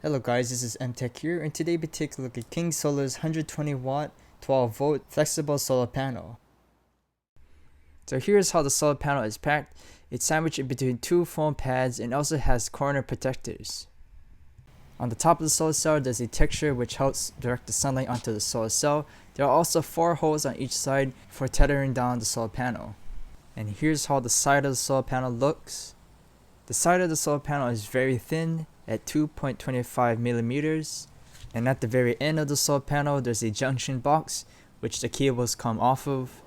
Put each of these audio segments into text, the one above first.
Hello guys, this is MTech here, and today we take a look at King Solar's 120 watt 12 volt flexible solar panel. So here's how the solar panel is packed. It's sandwiched in between two foam pads and also has corner protectors. On the top of the solar cell there's a texture which helps direct the sunlight onto the solar cell. There are also 4 holes on each side for tethering down the solar panel. And here's how the side of the solar panel looks. The side of the solar panel is very thin at 2.25 millimeters, and at the very end of the solar panel there's a junction box which the cables come off of.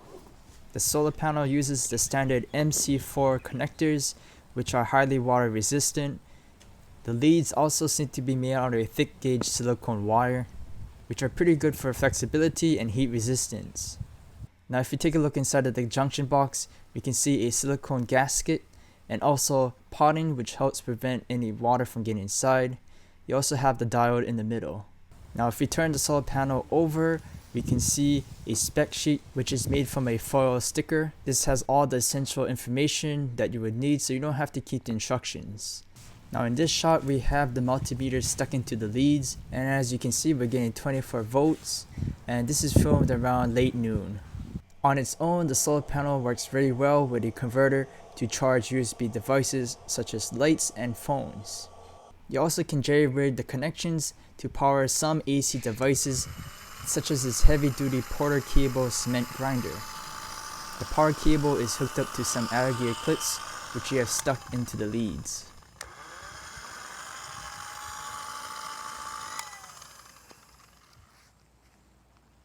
The solar panel uses the standard MC4 connectors which are highly water resistant. The leads also seem to be made out of a thick gauge silicone wire, which are pretty good for flexibility and heat resistance. Now if you take a look inside of the junction box, we can see a silicone gasket and also potting which helps prevent any water from getting inside. You also have the diode in the middle. Now if we turn the solar panel over, we can see a spec sheet which is made from a foil sticker. This has all the essential information that you would need, so you don't have to keep the instructions. Now in this shot we have the multimeter stuck into the leads, and as you can see we're getting 24 volts, and this is filmed around late noon. On its own, the solar panel works very well with a converter to charge USB devices such as lights and phones. You also can jerry-rig the connections to power some AC devices such as this heavy-duty Porter cable cement grinder. The power cable is hooked up to some alligator clips which you have stuck into the leads.